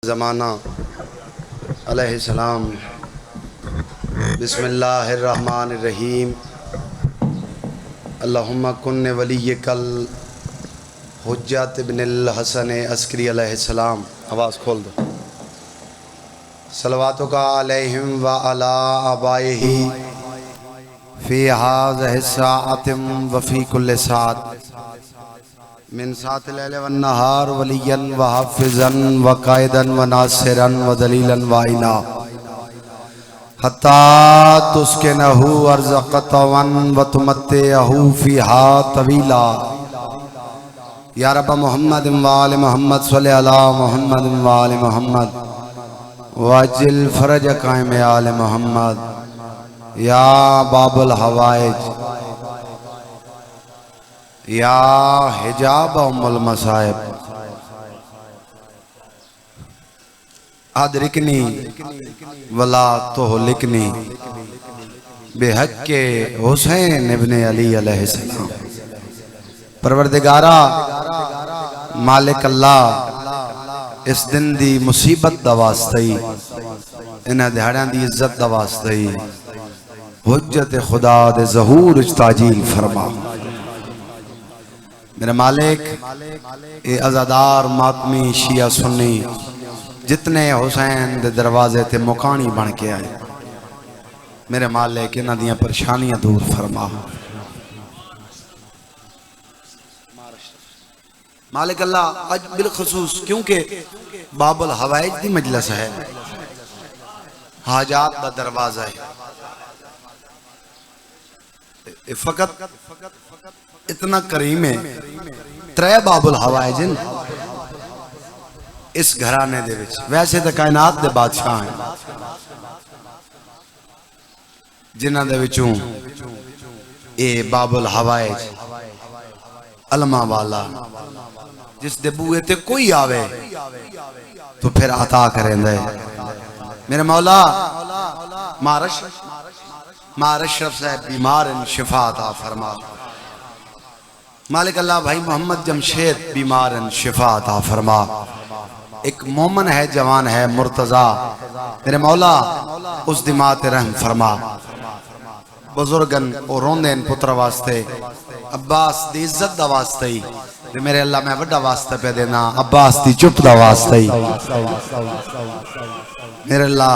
ज़माना अलैहिस्सलाम। बिस्मिल्लाहिर्रहमानिर्रहीम। अल्लाहुम्मा कुन्न वलिय्यकल हुज्जत इब्नुल हसन अस्करी अलैहिस्सलाम। आवाज़ खोल दो। सलवातुका अलैहिम व अला आबाइही फ़ी हाज़िहि साअतिम व फ़ी कुल्लि साअत मिन सातिल लैल वन नहार वलियन व हाफ़िज़न व कायदन व नासिरन व दलीलन व आइना हत्ता तुस्किनहु अर्ज़क़तवन व तुमत्तिअहु फ़ीहा तवीला। या रब मुहम्मद व आलि मुहम्मद सल्लि अला मुहम्मद व आलि मुहम्मद वअज्जिल फ़रज क़ाइम आलि मुहम्मद। या बाबुल हवाइज या हिजाब उम्मुल मसाइब अदरिकनी वला तुहलिकनी बेहक़्क़े हुसैन इब्ने अली अलैहिस्सलाम। परवरदिगारा मालिक अल्लाह इस दिन दी मुसीबत दा वास्ते इन्हां दिहाड़ियां दी इज्जत दा वास्ते हुज्जत खुदा दे ज़हूर इच ताजील फरमा। मेरे मालिक ये अज़ादार मातमी शिया सुन्नी जितने हुसैन दे दरवाजे ते मुकानी बन के आए, मेरे मालिक इन्हां दियां परेशानियां दूर फरमा। मालिक अल्लाह अज बिलखसूस क्योंकि बाबुल हवाइज दी मजलिस है, हाजात दा दरवाजा है, फकत इतना करीम है। त्रै बाबुल हवाइज इस घराने दे विच, वैसे तो कायनात दे बादशाह हैं जिन्हां दे विचों ए बाबुल हवाइज अलमा वाला जिस दे बूए ते कोई आवे तो फिर अता करेंदा है। मेरे मौला मारशरफ साहब बीमार शिफा अता फरमा। मालिक अल्लाह भाई मोहम्मद जमशेद बीमार शिफा अता फरमा। एक मोमन है, जवान है, मुर्तजा, मेरे मौला उस दिमाग रहम फरमा। बुजुर्गन और रोंदे पुत्र वास्ते, अब्बास दी इज्जत दा वास्ते ही मेरे अल्लाह मैं बड़ा वास्ता पे देना, अब्बास दी चुप दा वास्ते ही मेरे अल्लाह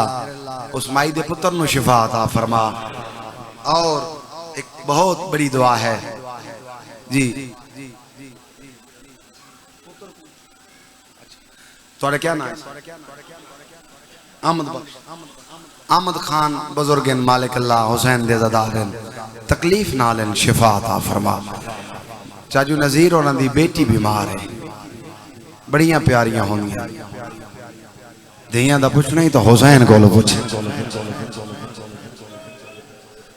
उस माई दे पुत्र नु शिफा अता फरमा। और एक बहुत बड़ी दुआ है जी, थोड़ा क्या नाम है? अहमद खान बुजुर्गन मालिक अल्लाह हुसैन दे ज़दारन तकलीफ नालन शिफा अता फरमा। चाचू नज़ीर और दी बेटी बीमार है, बड़ियां प्यारियां होंदियां धियां दा पुछना ही तो हुसैन कोलों पुछ।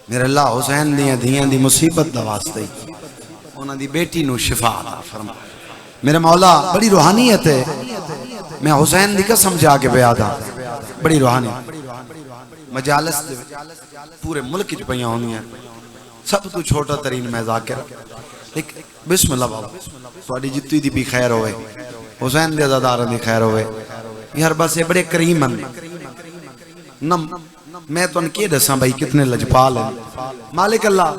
मेरे अल्लाह हुसैन दियां धियां दी मुसीबत दा वास्ते उन्हां दी बेटी नू शिफा अता फरमा। मेरे मौला बड़ी रूहानियत है, मैं हुसैन दी कसम जाके बया दा, बड़ी रूहानी मजालस पूरे मुल्क च पईयां होंदियां। सब तो छोटा तरीन मैं जाकिर एक बिस्मिल्लाह बाबा थोड़ी जित्ती दी भी खैर होवे, हुसैन दे अज़ादारां दी खैर होवे यार, बस ये बड़े करीम हैं न। मैं तुहानू के दसा भाई कितने लजपाल हैं। मालिक अल्लाह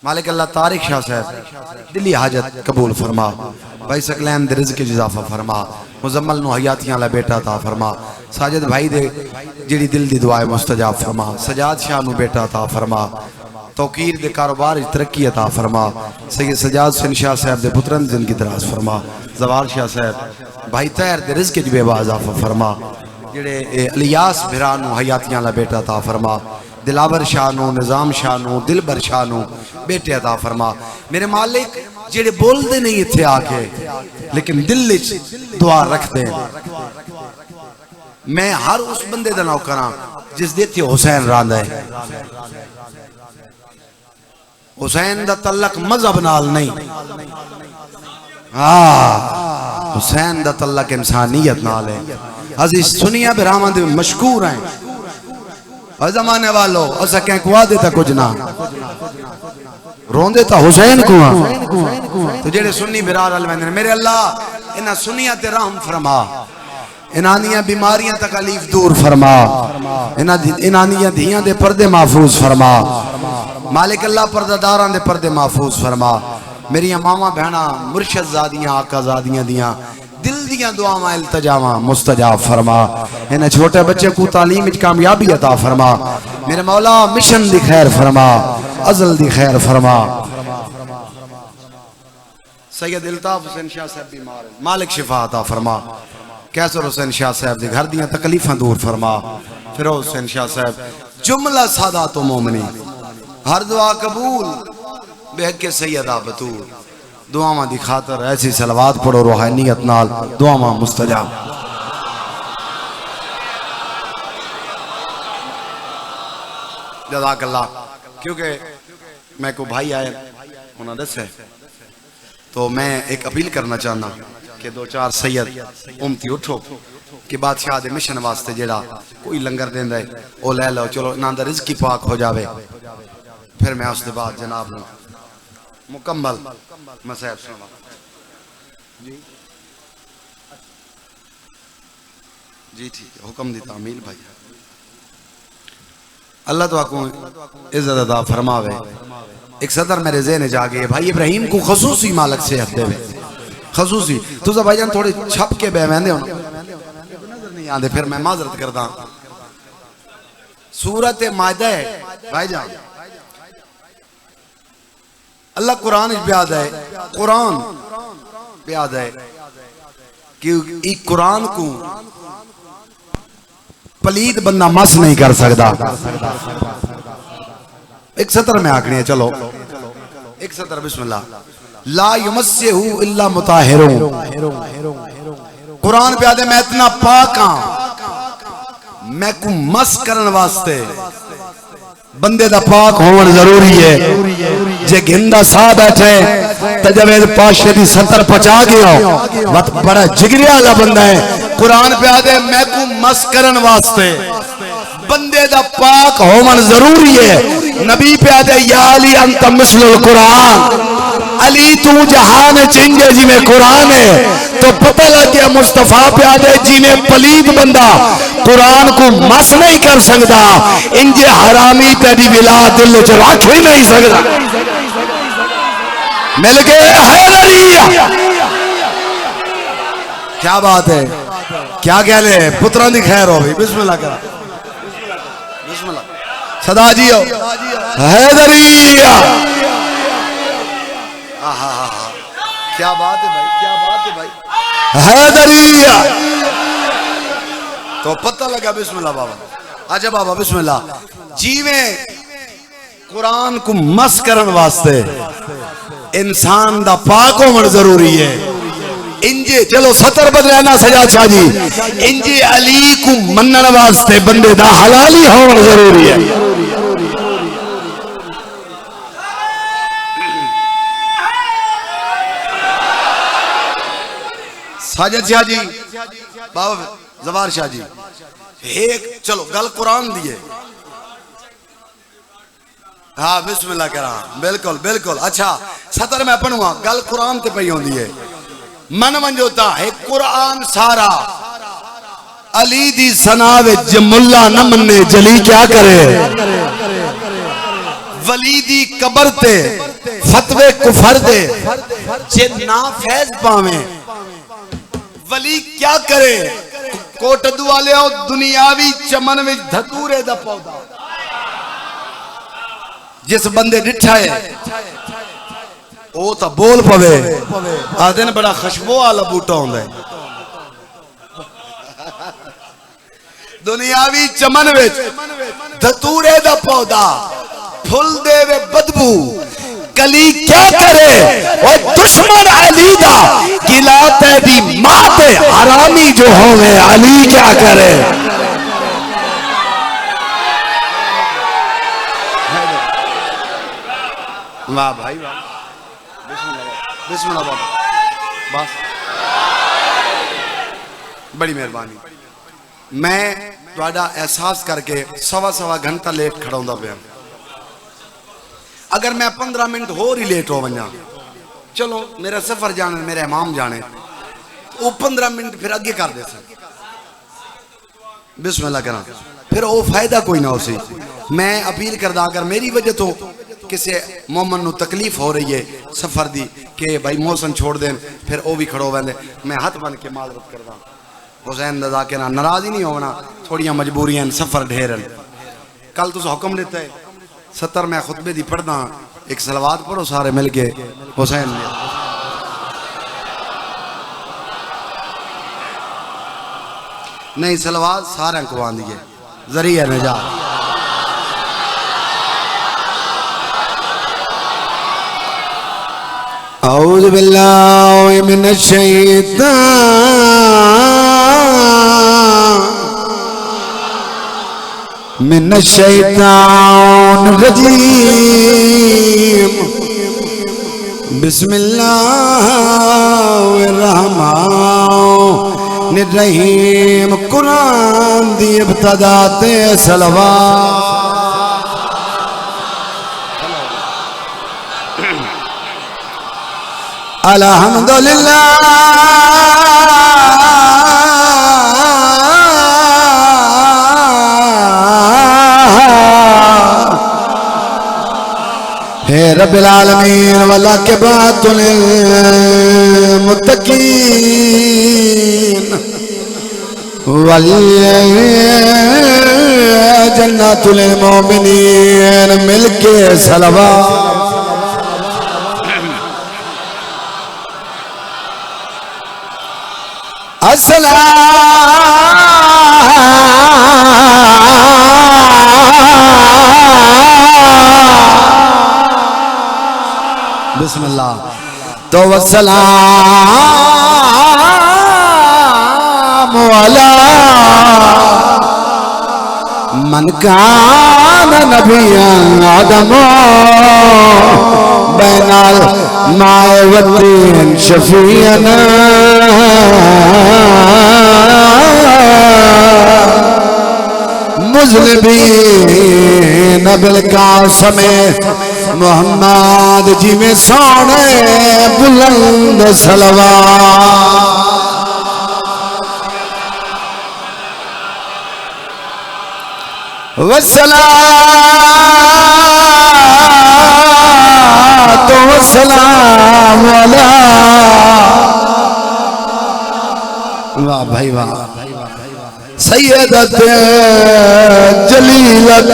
मालिक अल्लाह तारिक शाह साहब दिली हाजत कबूल फरमा। भाई सकलैन दे रिज़्क़ इजाफा फरमा। मुजम्मल नु हयातियां ला बेटा ता फरमा। साजिद भाई दे जिहड़ी दिल दी दुआ है मुस्तजाब फरमा। सजाद शाह नु बेटा ता फरमा। तौकीर दे कारोबार तरक्की अता फरमा। सैयद सजाद सिंह शाह साहब दे पुत्रन जिंदगी दराज फरमा। जवाल शाह साहब भाई तैर दे रिज़्क़ च बेवा इजाफा फरमा। जिहड़े इलियास भिरा नु हयातियां ला बेटा ता फरमा। दिलावर शाह नु, निजाम शाह नु, दिलबर शाह नु बेटे अता फरमा। मेरे मालिक जेड़े बोलते नहीं इत्थे आके लेकिन दिल विच दुआ रखते हैं, मैं हर उस बंदे दा नौकर हां जिस दे इत्थे हुसैन रांदा है। हुसैन दा तल्लक मजहब नाल नहीं, हुसैन दा तल्लक इंसानियत नाल है। अजीज सुनिया बिरावां दे मशकूर हैं, और जमाने वालों असा क्या कुआ देता कुछ ना रोंदे तो हुसैन कुआ तो जेड़े सुन्नी बिरार अल वेंदे मेरे अल्लाह इन्हां सुन्नियां ते रहम फरमा इन्हां दियां बीमारियां तकलीफ दूर फरमा इन्हां दियां धियां दे पर्दे महफूज फरमा मालिक अल्लाह पर्दादारां दे पर्दे महफूज फरमा मेरिया मावा बहना मुर्शद ज़ादियां आका ज़ादियां दियां दिल दियां दुआवां इल्तजावां मुस्तजाब फरमा इन्हें छोटे बच्चे को तालीम विच कामयाबी अता फरमा मेरे मौला मिशन दी खैर फरमा अज़ल दी खैर फरमा सैयद इल्ताफ हुसैन शाह साहब बीमार मालिक शिफा अता फरमा कैसर हुसैन शाह साहब दे घर दियां तकलीफां दूर फरमा फिरोज हुसैन शाह साहब जुमला सादा तो मोमनी हर दुआ कबूल बेहक सैयदा बतूल दुआवां दी खातर ऐसी सलवात पढ़ो रूहानियत नाल दुआवां मुस्तजाब जज़ाकल्लाह क्योंकि मैं को भाई आए उन्होंने दसे तो मैं एक अपील करना चाहना कि दो चार सैयद उमती उठो कि बादशाह दे मिशन वास्ते जेड़ा कोई लंगर देंदा है वो ले लो चलो इन्हां दा रिज़्क पाक हो जावे फिर मैं उसके बाद जनाब नूं मुकम्मल मसैब सुना जी जी ठीक है हुक्म दी तामील भाई अल्लाह तो आपको इज्जत अता फरमावे एक सदर मेरे ज़हन जागे भाई इब्राहिम को खसूसी मालक से हदे वे खसूसी तुझा भाईजान थोड़े छप के बहवेंदे हो नजर नहीं आते फिर मैं माजरत करदा सूरत मायदा है भाईजान अल्लाह कुरान प्याद है कुरान प्याद है कि एक कुरान को पलीद बंदा मस नहीं कर सकता एक सतर में आखनी है चलो एक सतर बिस्मिल्लाह ला युमस्सिहु इल्ला मुताहिरून कुरान प्याद है मैं इतना पाक हां मैं को मस करन वास्ते बंदे दा पाक होना जरूरी है जे गिंदा सा बैठे तजवेद पाशे दी सतर पचा गया मत बड़ा जिगरिया वाला बंदा है कुरान पे आदे मैं को मस करन वास्ते बंदे दा पाक होना जरूरी है नबी पे आदे या अली अंत मिसलुल कुरान अली तू जहान चिंजे जिमें कुरान है तो पता लग गया मुस्तफा पे आदे जिमें पलीद बंदा कुरान को मस नहीं कर सकता इंजे हरामी तेरी बिला दिल च रख ही नहीं सकता मिल गए हैदरिया क्या बात है क्या कह ले पुत्रा दी खैर हो भाई बिस्मिल्लाह करा बिस्मिल्लाह सदा जी हो हैदरिया क्या बात है भाई क्या बात है भाई हैदरिया तो पता लगा बिस्मिल्लाह बाबा अच्छा बाबा बिस्मिल्लाह जीवे कुरान को मस करन वास्ते इंसान दा पाक होना जरूरी है इंजे चलो सतर बदलाना सजा शाह जी इंजे अली को मनन वास्ते बंदे दा हलाली होना जरूरी है साजिद शाह जी बाबा जवार शाह जी एक चलो गल कुरान दिए हाँ बिस्मिल्लाह करा बिल्कुल बिल्कुल अच्छा सतर मैं पढ़ूंगा गल कुरान ते पई होंदी है मन मंजोता है कुरान सारा अली दी सना विच मुल्ला न मन्ने जली क्या करे वली दी कबर ते फतवे कुफर दे जे ना फैज पावे वली क्या करे कोटदू वाले दुनियावी चमन में धतूरे दा पौधा जिस बंदे डिठा है वो तो बोल पवे आदे बड़ा खुशबू वाला बूटा होंदा है दुनियावी चमन विच धतूरे दा पौधा फुल देवे बदबू कली क्या करे और दुश्मन अली दा गिला तेरी मां ते हरामी जो होवे अली क्या करे वाह भाई वाह बिस्मिल्लाह बाबा बस बड़ी मेहरबानी मैं तुहाडा एहसास करके सवा घंटा लेट खड़ा पाया। अगर मैं 15 मिनट होर ही लेट हो वजा, चलो मेरा सफर जाने, मेरा इमाम जाने, वो 15 मिनट फिर अगे कर दे बिस्मिल्लाह करा, फिर वो फायदा कोई ना उसे। मैं अपील करदा अगर मेरी वजह तो किसी मोमन को तकलीफ हो रही है सफर दी कि भाई मौसम छोड़ दें, फिर वो भी खड़ो वेंदे, मैं हाथ बन के माजरत करदा। हुसैन दादा के ना नाराज ही नहीं होना, थोड़ियां मजबूरियां, सफर ढेरन। कल तुस हुक्म दिता है 70 मैं खुतबे दी पढ़दा, एक सलवात पढ़ो सारे मिल के हुसैन ने। नहीं सलवात सारे को आंदी है, जरिया निजात। औज़ु बिल्लाहि मिनश शैतानिर रजीम। बिस्मिल्लाहिर रहमानिर रहीम। कुरान दी इब्तिदा ते सलवात। अल्हम्दुलिल्लाह हे रब्बिल आलमीन वला के बातुल मुत्तकीन वल जन्नतुल मोमिनीन। मिलके सलवात। बिस्मिल्लाह तो वस्सलाम अला मन कान नबिय्यन आदम बैनल माए वतीन शफीअन मुज़लिमीन बिल कासम मोहम्मद जी में सोने बुलंद सलवात। वस्सलातु वस्सलामु अला। वाह भाई वाह। सैयदत जलीलत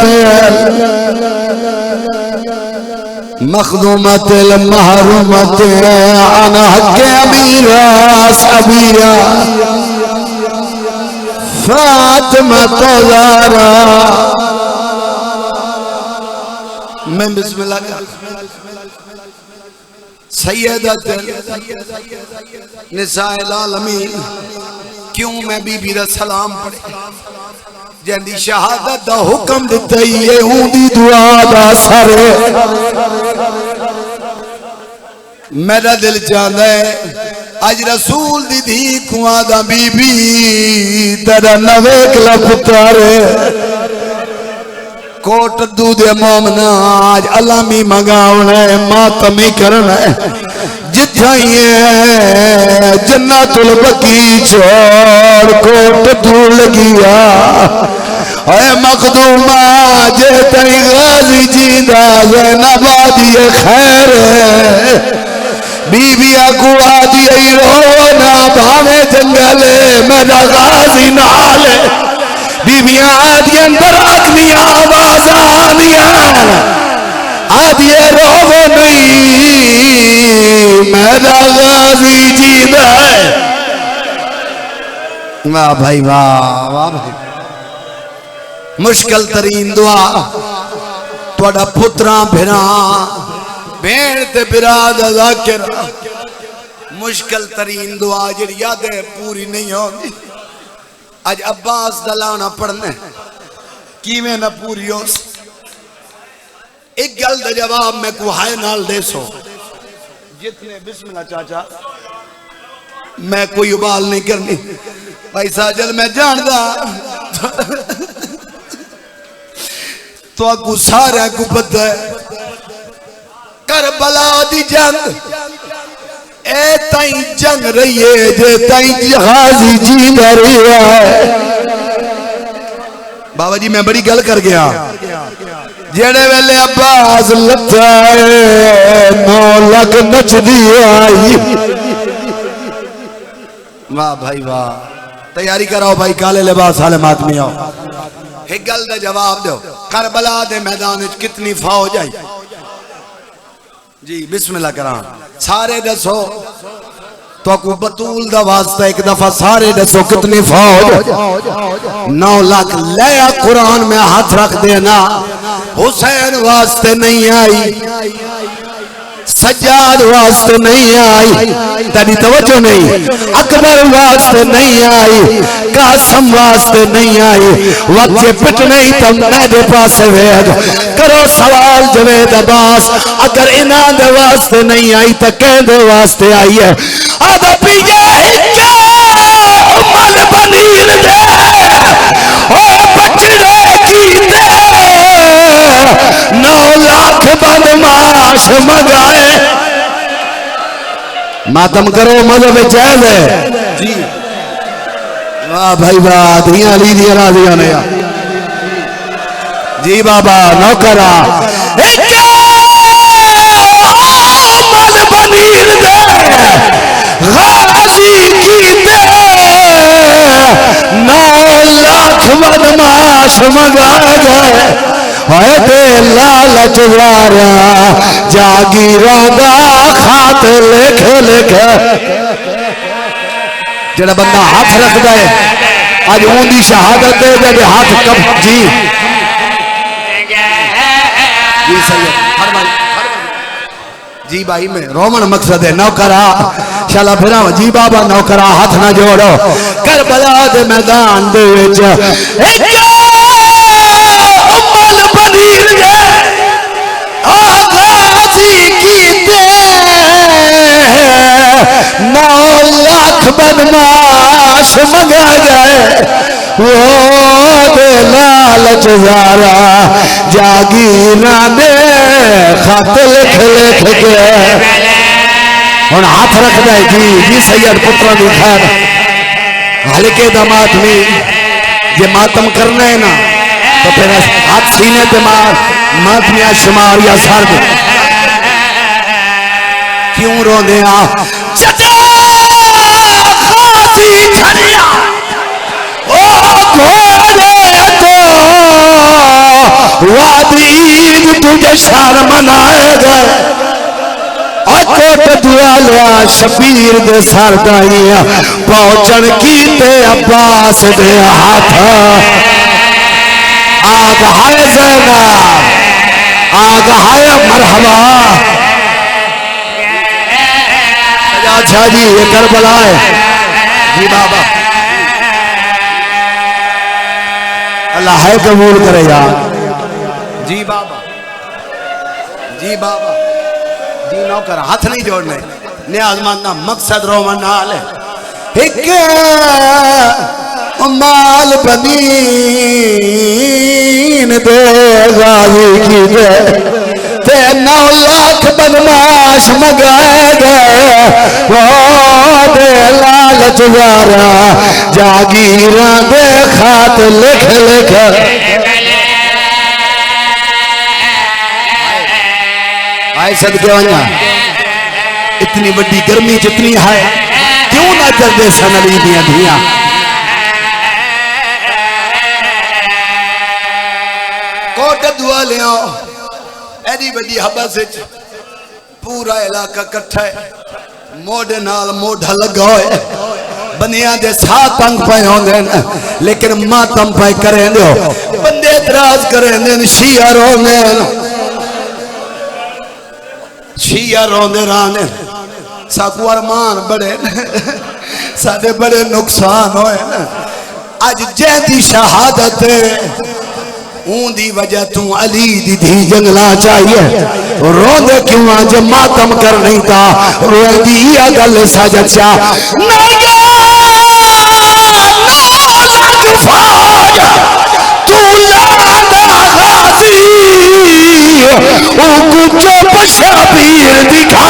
मखदूमत महरूमत अन हक अमीरा सबिया फातिमा ज़हरा। मैं बिस्मिल्लाह सैयदत निसाइल आलमीन। क्यों मैं बीबी दा सलाम पढ़े, जंदी शहादत दा हुक्म दिता ही है, उंदी दुआ दा असर। मेरा दिल चाहता है अज रसूल दी धी कुआं दा बीबी तेरा नवेकला पुत्र कोट दूधे मोमना आज अलामी मंगावना है, मातमी करना है। जिथाइए जन्नतुल बकी छोड़ कोट दूर लगिया अरे मखदूमा जे तई गाजी जींदा ज़ैनबादी खैर बीबिया को आदि रो ना भावे जंगले मेरा गाजी नाल बीबिया आदि अंदर अग्नि आवाज आनिया आदि रोवो नहीं मेरा गाजी जींदा है। वाह भाई वाह वाह भाई। मुश्किल तरीन दुआ तुहाडा पुत्रा भिरा भेड़ ते बिरा दा ज़ाकिर। मुश्किल तरीन दुआ जिहड़ी यादें पूरी नहीं होंदी। अज अब्बास दा लाना पढ़ना किवें ना पूरी हो। एक गल दा जवाब मैं कुहाए नाल दे सो जितने बिस्मिल्लाह चाचा मैं कोई उबाल नहीं करनी भाई साजल मैं जानदा तो अगू सारे को पता है करबला दी जंग ए ताई जंग रही है जे ताई गाजी जींदा रहा है। बाबा जी मैं बड़ी गल कर गया जेड़े वेले अब्बास लथा 9 लाख नचदी आई। वाह भाई वाह तैयारी कराओ भाई काले लिबास वाले आदमी आओ एक गल का जवाब दो करबला दे मैदान में कितनी फौज आई जी बिस्मिल्लाह करा सारे दसो तो को बतूल दा वास्ता एक दफा सारे दसो कितनी फौज 9 लाख लिया कुरान में हाथ रख देना हुसैन वास्ते नहीं आई सज्जाद वास्ते नहीं आई तेरी तवज्जो नहीं अकबर वास्ते नहीं आई कासम वास्ते नहीं आई वक्त पिट नहीं तुम मेरे पास वेद करो सवाल जवेद अब्बास अगर इना दे वास्ते नहीं आई तो कहदे वास्ते आई है आदा पीजे मल बनीर दे ओ बचड़े कीते 9 लाख बदमाश मगाए मातम करो मजहब जायज है जी। वाह भाई वाह दियां ली दियां राजियां ने जी बाबा नौकरा मल बनीर दे गाजी कीते 9 लाख बदमाश मगाए गए दे लालच वारा जागीरा दा खात लिख लिख जेड़ा बंदा हाथ रखता है आज उनकी शहादत है जब हाथ कब जी जी सही जी भाई में रोमन मकसद है नौकरा शाला फिरा जी बाबा नौकरा हाथ ना जोड़ो करबला दे मैदान दे विच मल बनीर दे गाजी कीते 9 लाख बदमाश मगा गए वो दे लालच जारा जागीरा दे खत लिख लिख के हुण हाथ रखदा है जी जी सैयद पुत्रा दी खैर हल्के दमात में जे मातम करना है ना तो फिर हाथ सीने पे मार मातमिया शुमार या सर्द क्यों रोंदे आ जदा खासी छड़िया ओ घोड़े तो वादी तुझे शान मनाए गए कोट दुआलिया शबीर दे सरदाइया पहुंचन कीते अब्बास दे हाथ आग हाय ज़ैनब आग हाय मरहबा अच्छा जी ये करबला है जी बाबा अल्लाह है कबूल करे यार जी बाबा जी बाबा जी नौकर हाथ नहीं जोड़ने न्याज़मंदा मकसद रोमन नाल है एक माल बनीन दे गाजी की दे 9 लाख बदमाश मगाए गए वो दे लालच वारा जागीरा दे खात लिख लिख आए सदके वना इतनी बड़ी गर्मी जितनी है क्यों ना चलते सन अली दियां धियां कोट दुआ लिया एडी बड़ी हबस पूरा इलाका कट्ठा है मोढ़े नाल मोढ़ा लगा होए बनिया दे साथ तंग पे होंदे लेकिन मातम पे करें दो बंदे इतराज करें दे शिया रोंदे शिया रोंदे राने साकू अरमान बड़े साडे बड़े नुकसान होए अज जैदी शहादत ऊंदी वजह तू अली दी धी जंगला चाहिए रोंदे क्यों आज मातम कर नहीं था रोंदी या गल सजद शाह फौज कुछ शबीर दिखा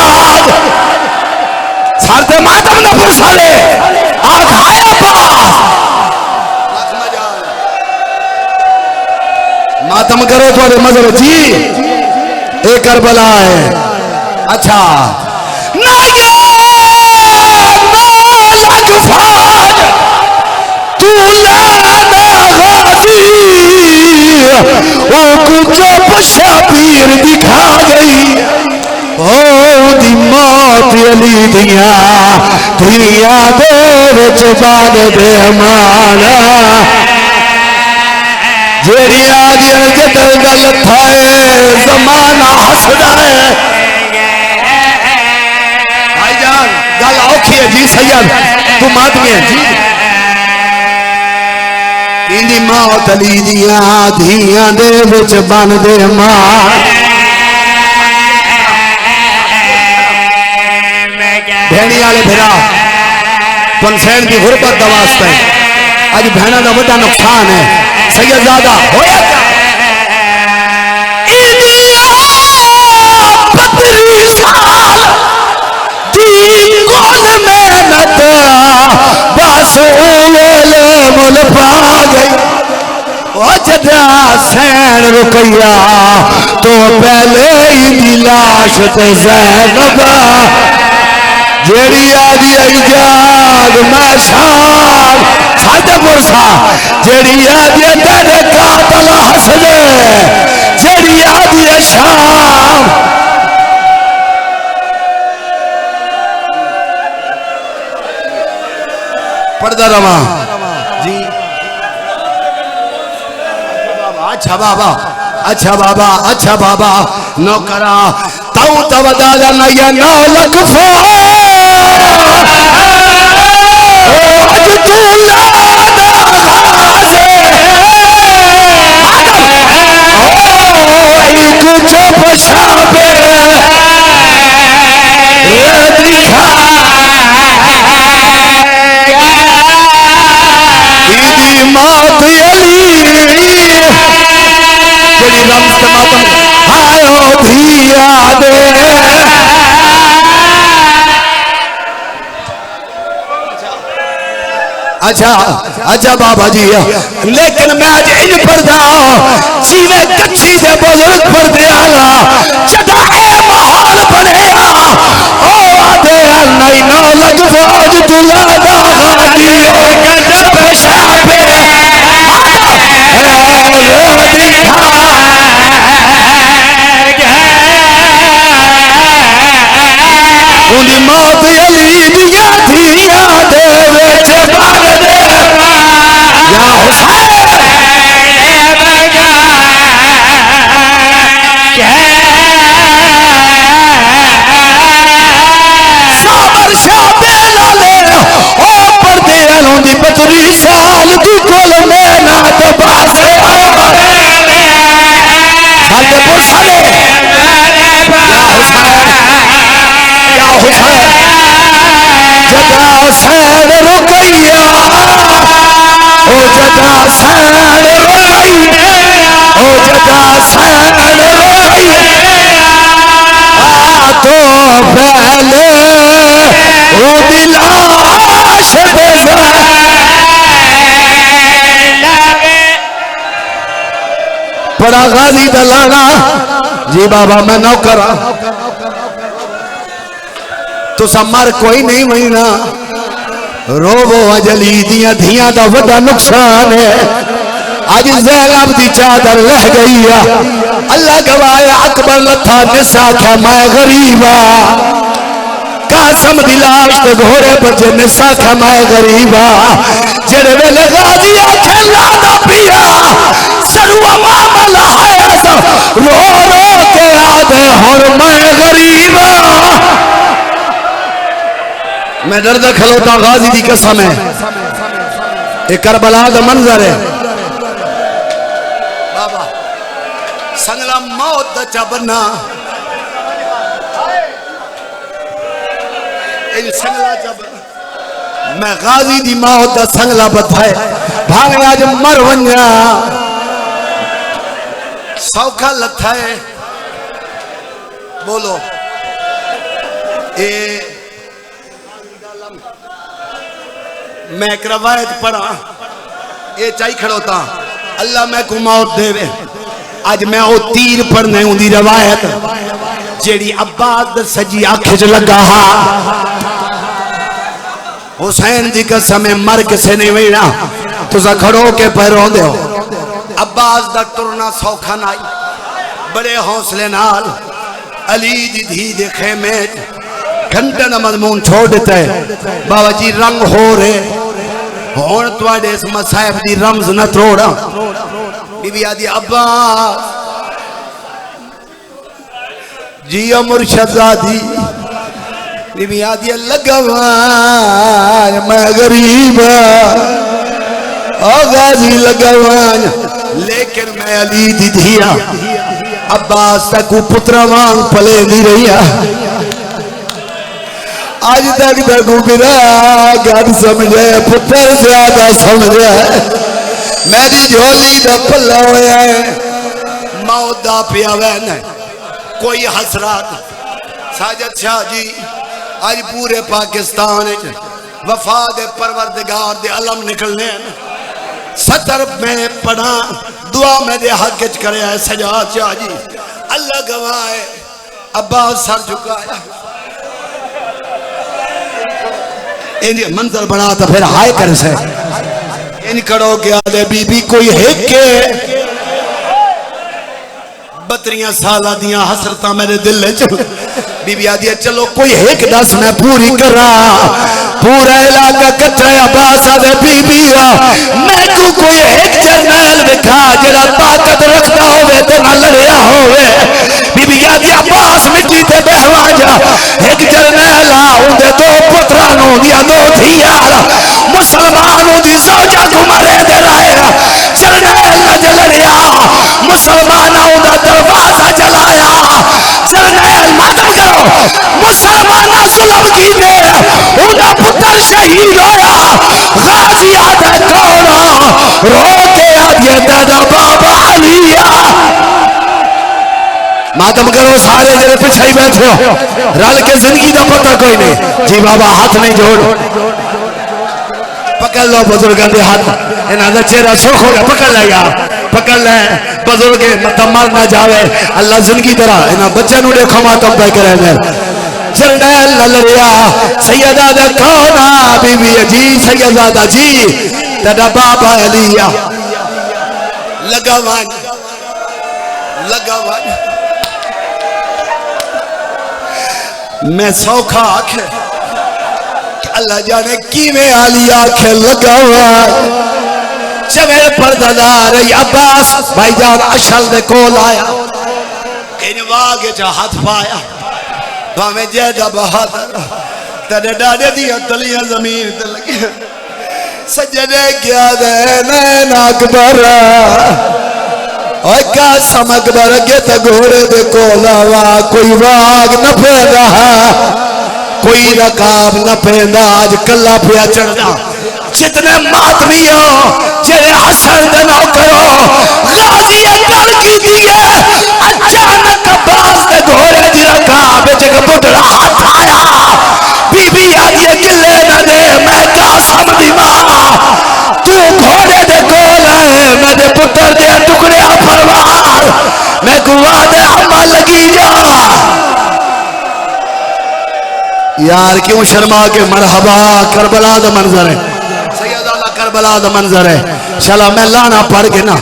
सारे मातम न पुरसाले आखाया पास मातम करो थोड़े मजर जी एक करबला है। अच्छा ना ये लग फाज तू लादा गाजी ओ कुछ शबीर दिखा गई ओ दी मौत अली दिया दिया दे विच बाद बेमाना जेड़ी आज जदल गल थाए जमाना हसदा है। भाईजान गल औखी है जी सैयद तू मातमी है जी इंदी मौत अली दिया धिया दे विच बन दे मां भेणी वाले फिरा पंसैन की गुरबत का वास्ते अज भेणा का बड़ा नुकसान है। सैयदजादा होया क्या मेहनत बस मुल पा गई जदा सैन रुकैया तो पहले ही लाश ते ज़ैनब जेड़ी आदि इजाद मैं शान सादे पुरसा जेड़ी आदि तेरे कातल हसदे जेड़ी आदि शाम पढ़दा रवा जी। अच्छा बाबा अच्छा बाबा अच्छा बाबा नौकरा ताऊ तवदा नया 9 लाख कुछ पछापे मौत अली जेड़ी रम्स के मातम आयो धिया दे अच्छा अच्छा बाबा जी लेकिन मैं आज इन पढ़दा जीवे कच्ची दे बुजुर्ग पढ़दे आला जदा ए माहौल बनया ओ आदे नहीं 9 लाख फौज तुला दा गादी गंज पेशाबे उनकी मौत अली दिया धिया दे विच बन दे या हुसैन साबर शाबे लाले ओ पर्दे आलोंदी 32 साल दी कोल मेहनत बासे साडे पुरसाले या हुसैन जदा सैन रुकैया ओ जदा सैन रुकई ओ जदा सैन रुकई तो पहले ओ दिलाश बड़ा गाजी दलाना जी बाबा मैं नौकर तो मर कोई नहीं महीना रोवो अजली दिया धिया का बड़ा नुकसान है। आज ज़ैनब दी चादर रह गई है अल्लाह गवाए अकबर लथा निसा क्या मैं गरीबा कासम दी लाश ते घोड़े पर जे निसा क्या मैं गरीबा जेड़े वेले गाजी आखे लादा पिया सरुआ मामला है रो रो के आदे हुन मैं गरीबा मैं डरदा खलोता गाजी दी कसम है एक करबला दा मंजर है बाबा संगला मौत दा चबना इन संगला चबना मैं गाजी दी मौत दा संगला बधाए भाग आज मर वन्या सौखा लथा है बोलो ए मैं एक रवायत पढ़ा ये चाही खड़ोता अल्लाह मैं को मौत देवे आज मैं वो तीर पढ़ने उनकी रवायत जेड़ी अब्बास सजी आँख च लगा हा हुसैन जी कसम मर किसे नहीं वेना तुसा खड़ो के पैरों दो अब्बास दा तुरना सौखा नाई बड़े हौसले नाल अली दी धी दे खेमे घंटे ना मजमून छोड़ देता है बाबा जी रंग हो रहे हुण तुहाडे इस मसाइब दी रमज न तोड़ा बीबी आदि अब्बास जी मुर्शदादी बीबी आदि लगवान मैं गरीब गाजी लगवान लेकिन मैं अली दी धिया अब्बास तक पुत्र वांग पले दी रही आज तक मेरा गल समझे पुत्र ज्यादा समझे मेरी झोली का पला होया है मौत दा पिया वैन कोई हसरत साजिद शाह जी आज पूरे पाकिस्तान वफा दे परवरदिगार दे अलम निकलने सतर में पढ़ा दुआ मेरे हक च करे सजाद शाह जी अल्लाह गवाए अब्बास सर झुकाया इन मंजर बना तो फिर हाय कर से इन करो क्या दे बीबी कोई है के 32 साल दियां हसरतां मेरे दिल च बीबी आदि चलो कोई एक दस मैं पूरी करा पूरा इलाका कच्चा अब्बास दे बीबी मैं को कोई एक जरनैल दिखा जरा ताकत रखता होवे ते ना लड़िया होवे बीबी आदि अब्बास मिट्टी ते बहवा जा एक जरनैल उनदे दो पुत्रां नु दिया दो धिया मुसलमानों दी सौजा घुमारे दे लाए जरनैल ना जलड़िया मुसलमानों दा दरवाजा जलाया जरनैल मातम करो मुसलमाना जुल्म की दे उनका पुत्र शहीद होया गाजी आधा कौड़ा रोते आदिया दादा बाबा अलिया मातम करो सारे जरे पीछे ही बैठे हो रल के जिंदगी का पता कोई नहीं जी बाबा हाथ नहीं जोड़ पकड़ लो बुजुर्गों के हाथ इन्हों का चेहरा सुख हो गया पकड़ ले यार पकड़ ले बुजुर्ग मतलब मर ना जावे अल्लाह जिंदगी तरह इन्होंने बच्चे नु देखो मातम पे करे जरनैल ललरिया सैयदा कौना बीबी जी सैयदा जी तेरा बाबा अलिया लगावन लगावन मैं सौखा आखे अल्लाह जाने किवें आली आखे लगावन चवेल पर्दादार अब्बास भाईजान अशल दे कोल आया इन वागे च हाथ पाया भावे जैदा बहादुर तेरे डाडे दिया तलियां जमीन ते लगी सजने क्या दे नैन अकबर कसम अकबर अगे ते घोड़े दे कोल आवा कोई वाग न पेदा कोई रकाब न पेदा आज कला पिया चढ़ना जितने मातमी हो जेरे हसन दे नौकरो गाजी अकल की दिए अचानक अब्बास दे घोड़े दी रकाब जग बुढ़ा हाथ आया बीबी आदि किले न दे मैं कासम दी मां तू घोड़े दे कोल है मेरे पुत्र दे टुकड़े परवार मैं गुआ दे अम्मा लगी जा यार क्यों शर्मा के मरहबा करबला दा मंजर है सैयदा करबला दा मंजर है चला मैं लाना पढ़ के ना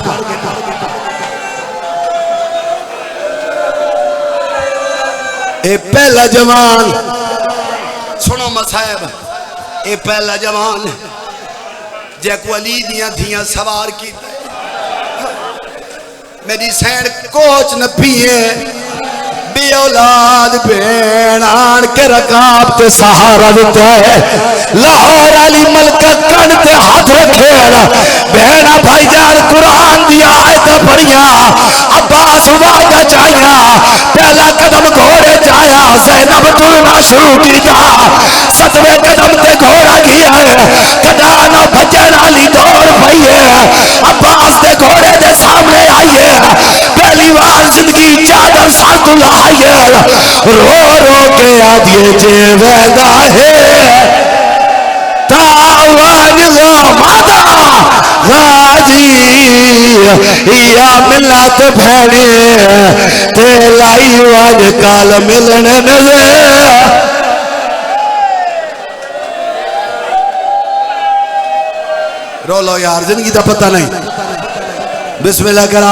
ए पहला जवान सुनो मसाहब ए पहला जवान जैको अली दियां थियां सवार की मेरी सैन कोच न पिए औलाद भेण आन के रकाब ते सहारा देता है लाहौर वाली मलका कण ते हाथ रखे भेणा भाईजान कुरान दी आयत पढ़िया अब्बास वादा चाया पहला कदम घोड़े चाया ज़ैनब टुरना शुरू किया 7वें कदम ते घोड़ा गया कदा ना भजन वाली दौड़ पई है अब्बास दे घोड़े दे सामने आई है पहली बार जिंदगी चादर साल तो लाई है रो रो के आदिए जे वैदा है तावाज माता गाजी या मिलत भैने ते लाई वाज काल मिलन नजर। रो लो यार, जिंदगी का पता नहीं। बिस्मिल्लाह करा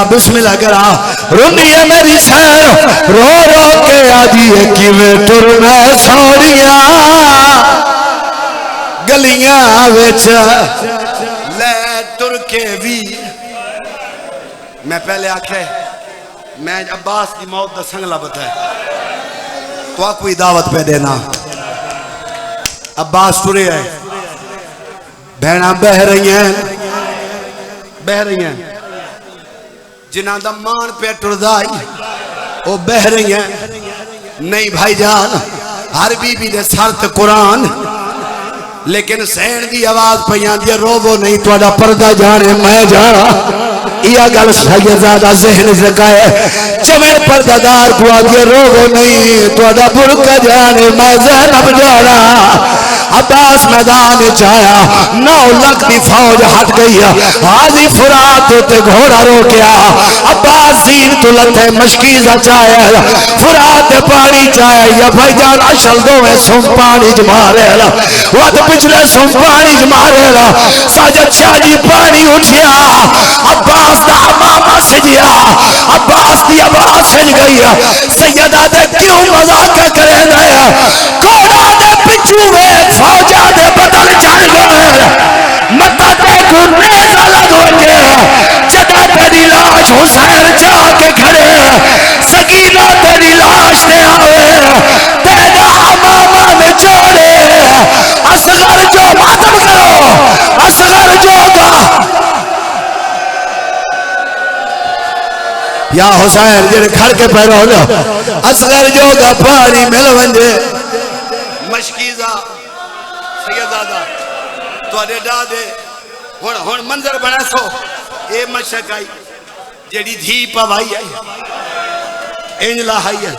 रुनी है मेरी सैर रो रो के आदि है किवें टुरना सौड़ियां गलियां विच ले टुर के भी। मैं पहले आखे मैं अब्बास की मौत का संगला बताया तो कोई दावत पे देना। अब्बास टुरे है, भैना बह रही हैं जिन्हां दा मान पे टुरदा वो बह रही हैं। नहीं भाईजान, हर बीबी दे सर ते कुरान, लेकिन सैन की आवाज पई आंदी है रोवो नहीं तुहाडा पर्दा जाने मैं जाना। यह गल सैयदादा ज़हन च लगाए चवें पर्दादार को आगे रोवो नहीं तुहाडा बुरका जाने मैं ज़ैनब जाना। अब्बास मैदान च आया, 9 लाख की फौज हट गई। हाजी फुरात ते घोड़ा रोकिया। अब्बास दीन तो लथे मशकीज़ा चाया फुरात पानी चाया या भाईजान अशल दोवें सुम पानी च मारे वो तो पिछले सुम पानी च मारे साजद शाह जी पानी उठिया। अब्बास दा मामा सजिया, अब्बास की आवाज सज गई। सैयदा दे क्यों मजाक करे घोड़ा दे पिछू वे फौजा दे बदल चढ़ गए मत्ता ते गुरने अलग हो गए। जदा तेरी लाश हुसैन जाके खड़े सकीना तेरी लाश ने आवे तेरा मामा ने छोड़े। असगर जो मातम करो असगर जोगा या हुसैन जेड़े खड़ के पैरो हो असगर जोगा पानी मिल वंजे। मशकीज़ा सैयदादा तुहाडे दादे हुण मंजर बना सो ए मशक आई जेड़ी धी पवाई आई इंज लाहाई है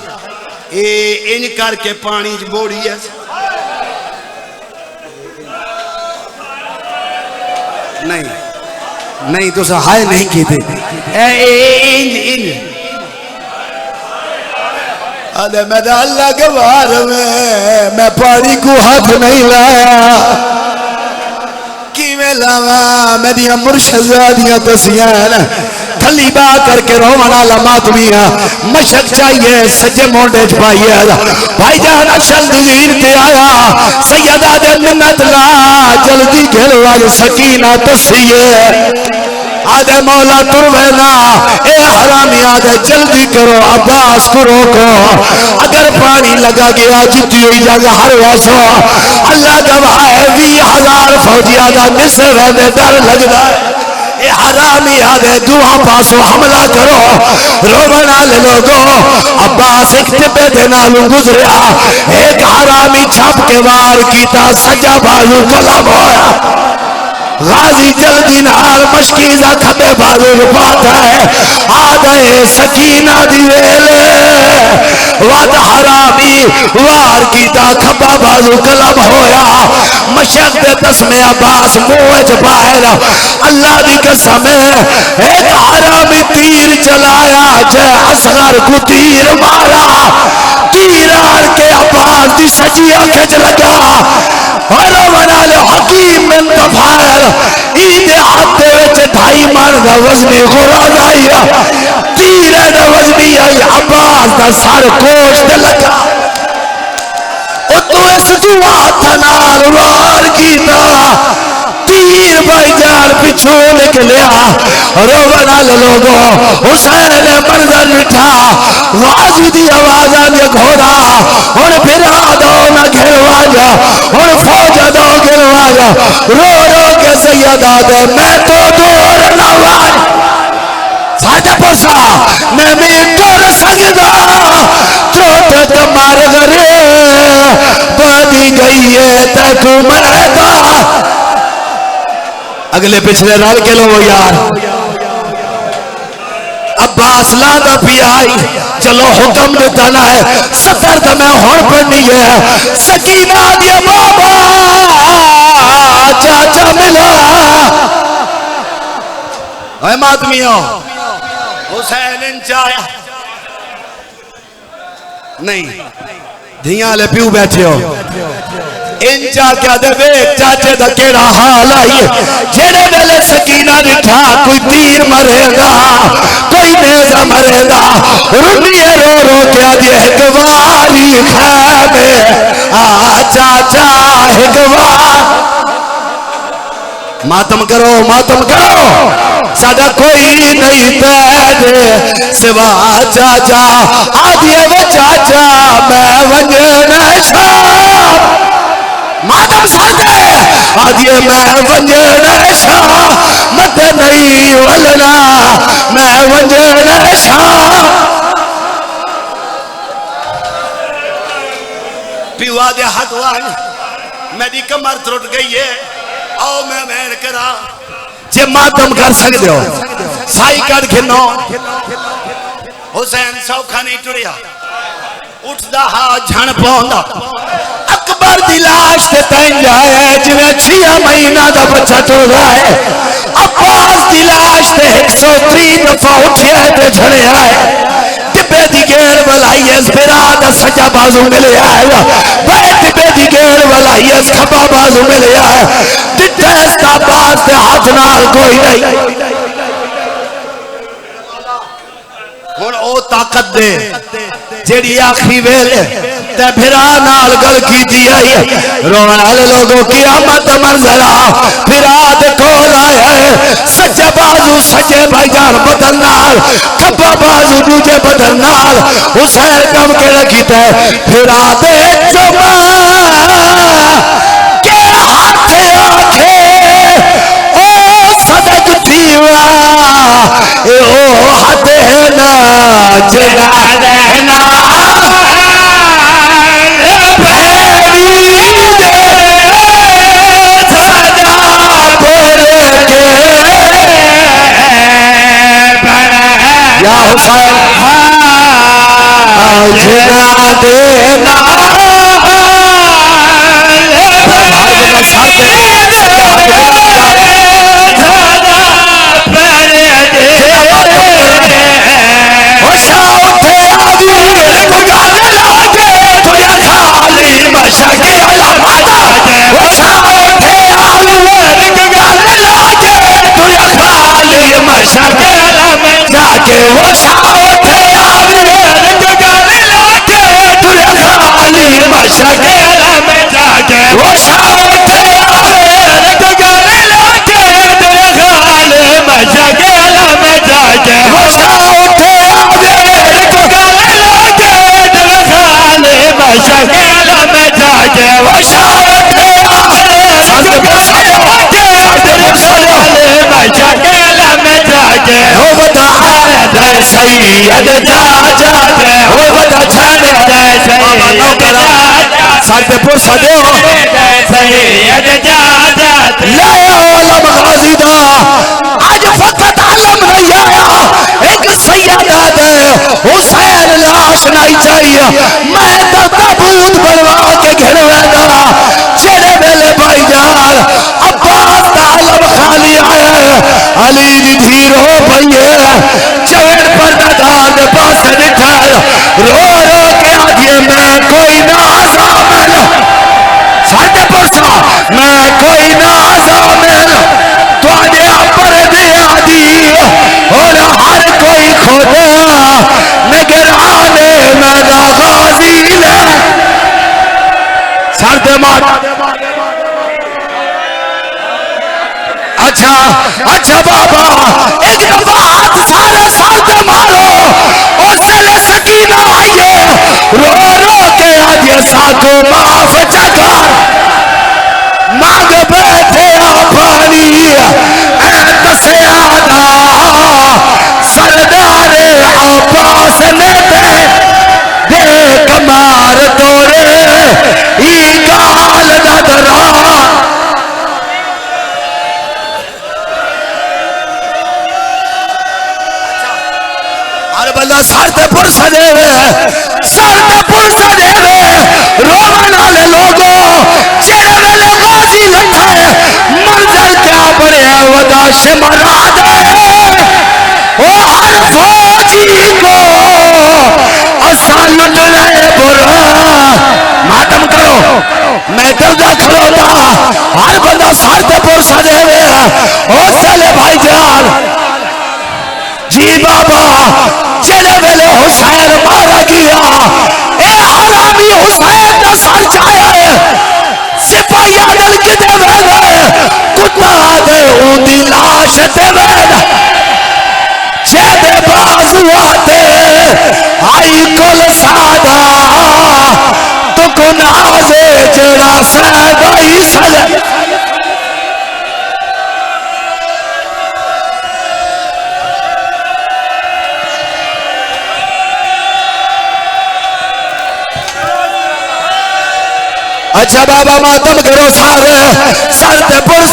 ए इंज करके पानी च बोड़ी है। नहीं नहीं तुस हाय नहीं कीते इंज इंज अरे मेरा अल्लाह के बार में मैं पानी को हाथ नहीं लाया किवें लावा मेरिया मुर्शदादियां दसियां थली बा करके रोवन वाला मातमिया मशक चाहिए सज्जे मोंडे च पाइए भाईजान अशल दीन ते आया सैयदा दे मिन्नत ला जल्दी घेर वाज सकीना दसिए आदे मौला तुरवेना ए हरामी आदे जल्दी करो अब्बास को रोको। अगर पानी लगा गया जितनी हुई जगह हर वैसो अल्लाह गवाह है 20,000 फौजिया का मिस्र में डर लगता है। ए हरामी आदे दुआ पासो हमला करो रोवना ले लोगो। अब्बास एक टिब्बे दे नालू गुजरिया एक हरामी छप के वार कीता सजा बाजू कलम होया। गाजी जल्दी नाल मशकीज़ा खबे बाजू पाता है आ गए सकीना दी वेले वद हरामी वार कीता खबा बाजू कलम होया। मशक दे तस्मे अब्बास मुंह च बाहर अल्लाह दी कसम एक हरामी तीर चलाया जय असगर को तीर मारा। तीर आर के अब्बास दी सजी आंख च लगा हरो बना लो हकीम में तफायर ईद हाथ विच 2.5 मन का वजनी खुराक आई तीर दा वजनी आई अब्बास दा सर गोश्त लगा तो इस दुआ नाल वार कीता तीर भाईजान पिछू निकलिया। रोवन वाले लोगों हुसैन ने मंजर लिठा वाजी दी आवाज आने घोड़ा हुण फिरा दो ना गिरवाजा हुण फौज दो गिरवाजा रो रो के सैयदा दे मैं तो दूर नवाज साजा पोसा मैं भी टुर सकदा चोट मार गरे बदी गई है तकू मनाता। अगले पिछले रल के लो यार अब्बास लादा पिया आई चलो हुक्म देता ना है सतर तो मैं हुण पढ़नी है सकीना दिया बाबा चाचा मिला मातमियों हुसैन इंचाया नहीं धिया ले प्यू बैठे हो इंचा क्या दे चाचे दा केड़ा हाल आई जेड़े वेले सकीना दिठा कोई तीर मरेगा कोई नेजा मरेगा रुनिए रो रो के आदि एक वारी खैमे आ चाचा एक वार मातम करो सादा कोई नहीं पैदे सिवा चाचा आदिए वो चाचा मैं वंजना शाह मातम सादे आदिए मैं वंजना शाह मत नहीं वलना मैं वंजना शाह पिवा दे हटवान मेरी कमर त्रुट गई है आओ मैं मेहर करा जे मातम कर सकते हो साई कर खिनो हुसैन सौखा नहीं टुरिया उठदा हा झण पौंदा अकबर दी लाश ते तैन जाए जिवें 6 महीना दा बच्चा टुरदा है अब्बास दी लाश ते 103 दफा उठिया ते झड़िया है टिब्बे दी गेड़ वलाई इस बिरा दा सजा बाजू मिले आया बड़े टिब्बे दी गेड़ वलाई इस खब्बा बाजू मिले आया टिट्टे इस अब्बास दे हाथ नाल कोई नहीं हुण ओ ताकत दे जेड़ी आखिरी वेले ते फिरा नाल गल कीती आई रोण वाले लोगों क़यामत मंजरा फिरा दे कोल आया सच्चे बाजू सच्चे भाईजान बदन नाल खब्बा बाजू दूजे बदन नाल हुसैन कम के कीता फिरा दे चुमा के हाथ आखे ओ सदक थीवा ए ओ हाथ ना जेड़ा रहना हुसैन जना देना सैयद जाजा वो बता छाने साथे पुरसा दे सैयद जाजा लाया आलम गाजी दा आज फकत आलम नहीं आया एक सैयदा दे हुसैन लाश नहीं चाहिए मैं तो ताबूत बनवा के घिरवेगा जेड़े वेले भाईजान अब्बास दा आलम खाली आया अली दी धीर हो भइए चवेड़ पर दादार दे पास निठा रो रो के आदिए मैं कोई ना आज़ामिल साथे पुरसा मैं कोई ना आज़ामिल तुझे पर दे आदि और हर कोई खुदा निगराने मेरा गाजी ले सर दे मार अच्छा अच्छा बाबा एक दफा हाथ सारे साथ मारो और चले सकीना आइए रो रो के आज साधो माफ चका मांग बैठे पानी दसे आदा सरदार अब्बास ने दे कमार तोड़े ई गाल दरा कहना सर ते पुरसा देवे रोवन वाले लोगो जेड़े वेले गाजी लठे मंजर क्या बड़े वदा शमरा दे ओ हर फौजी को असा लुट रहे बुरा मातम करो मैं दर्दा खलोता हर बंदा सर ते पुरसा देवे ओ चले भाईजान जी बाबा जेड़े वेले हुसैन मारा गया ए हरामी हुसैन का सर जाया सिपाही आदल किते वेले कुत्ता दे उंदी लाश ते वेले जेदे बाजू आते आई कुल सादा तो गुनाजे जेड़ा सदाई सले अच्छा बाबा मातम करो सारे सर ते पुर